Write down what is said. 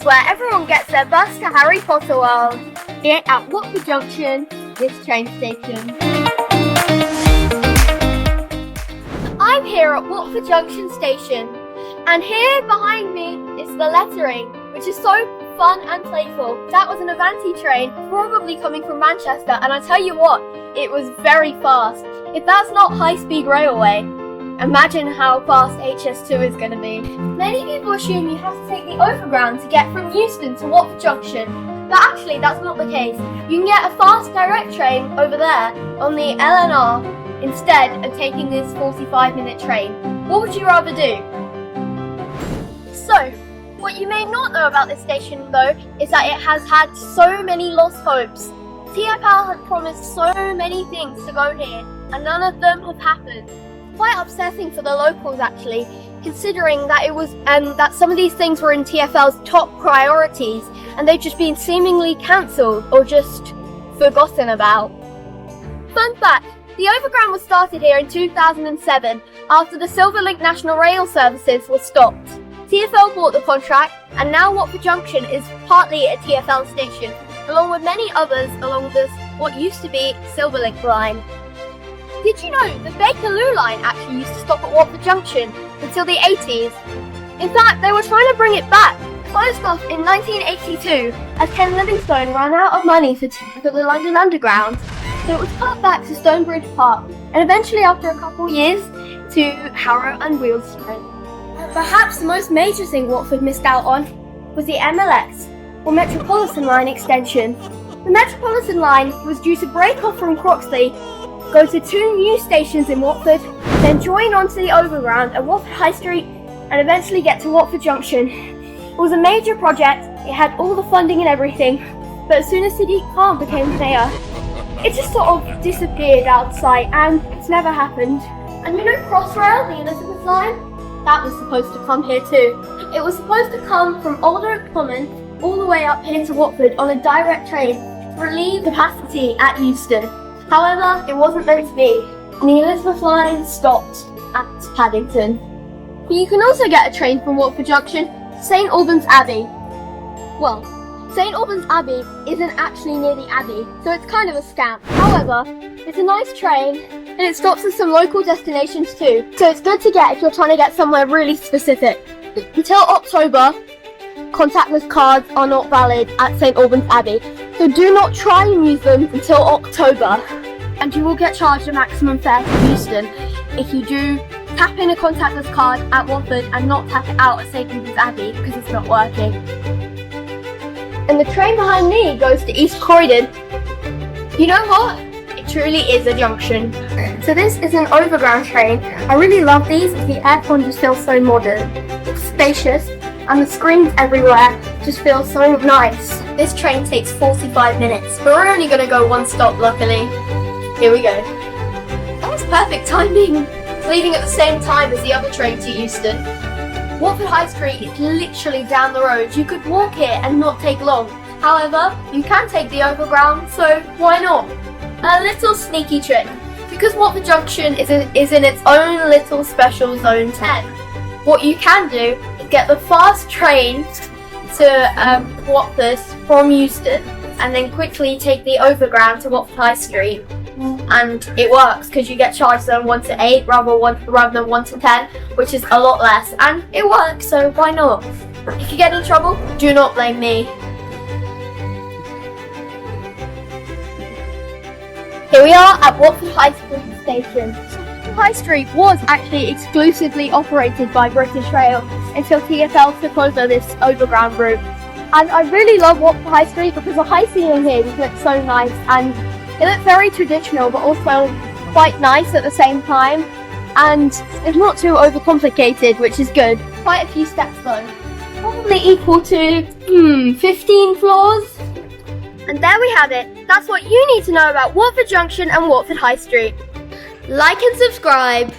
is where everyone gets their bus to Harry Potter World. Here at Watford Junction, this train station. I'm here at Watford Junction station, and here behind me is the lettering, which is so fun and playful. That was an Avanti train, probably coming from Manchester, and I tell you what, it was very fast. If that's not high-speed railway, imagine how fast HS2 is going to be. Many people assume you have to take the overground to get from Euston to Watford Junction, but actually that's not the case. You can get a fast direct train over there on the LNR instead of taking this 45-minute train. What would you rather do? So, what you may not know about this station though is that it has had so many lost hopes. TfL had promised so many things to go here, and none of them have happened. Quite upsetting for the locals actually, considering that it was that some of these things were in TfL's top priorities and they've just been seemingly cancelled or just forgotten about. Fun fact, the overground was started here in 2007 after the Silverlink National Rail services were stopped. TfL bought the contract, and now Watford Junction is partly a TfL station, along with many others along this what used to be Silverlink line. Did you know the Bakerloo line actually used to stop at Watford Junction until the 80s? In fact, they were trying to bring it back. Closed off in 1982 as Ken Livingstone ran out of money for the London Underground, so it was cut back to Stonebridge Park, and eventually after a couple years to Harrow and Wealdstone. Perhaps the most major thing Watford missed out on was the MLX, or Metropolitan Line extension. The Metropolitan Line was due to break off from Croxley, go to two new stations in Watford, then join onto the Overground at Watford High Street and eventually get to Watford Junction. It was a major project, it had all the funding and everything, but as soon as Sadiq Khan became mayor, it just sort of disappeared out of sight and it's never happened. And you know Crossrail, the Elizabeth line? That was supposed to come here too. It was supposed to come from Old Oak Common all the way up here to Watford on a direct train to relieve capacity at Euston. However, it wasn't meant to be, and the Elizabeth line stopped at Paddington. But you can also get a train from Watford Junction to St Albans Abbey. Well, St Albans Abbey isn't actually near the Abbey, so it's kind of a scam. However, it's a nice train, and it stops at some local destinations too, so it's good to get if you're trying to get somewhere really specific. Until October, contactless cards are not valid at St Albans Abbey, so do not try and use them until October, and you will get charged a maximum fare to Euston if you do tap in a contactless card at Watford and not tap it out at St Albans Abbey because it's not working. And the train behind me goes to East Croydon. You know what? It truly is a junction. So this is an overground train. I really love these. The aircon just feels so modern. It's spacious and the screens everywhere just feel so nice. This train takes 45 minutes, but we're only going to go one stop luckily. Here we go. That was perfect timing. It's leaving at the same time as the other train to Euston. Watford High Street is literally down the road. You could walk here and not take long. However, you can take the overground, so why not? A little sneaky trick. Because Watford Junction is in its own little special Zone 10, what you can do is get the fast train to Watford from Euston and then quickly take the overground to Watford High Street. And it works because you get charged on 1 to 8 rather than 1 to 10, which is a lot less, and it works, so why not? If you get in trouble, do not blame me. Here we are at Watford High Street station. High Street was actually exclusively operated by British Rail until TfL took over this overground route. And I really love Watford High Street because the high ceiling here just looks so nice, and it looks very traditional but also quite nice at the same time, and it's not too overcomplicated, which is good. Quite a few steps though, probably equal to 15 floors. And there we have it. That's what you need to know about Watford Junction and Watford High Street. Like and subscribe.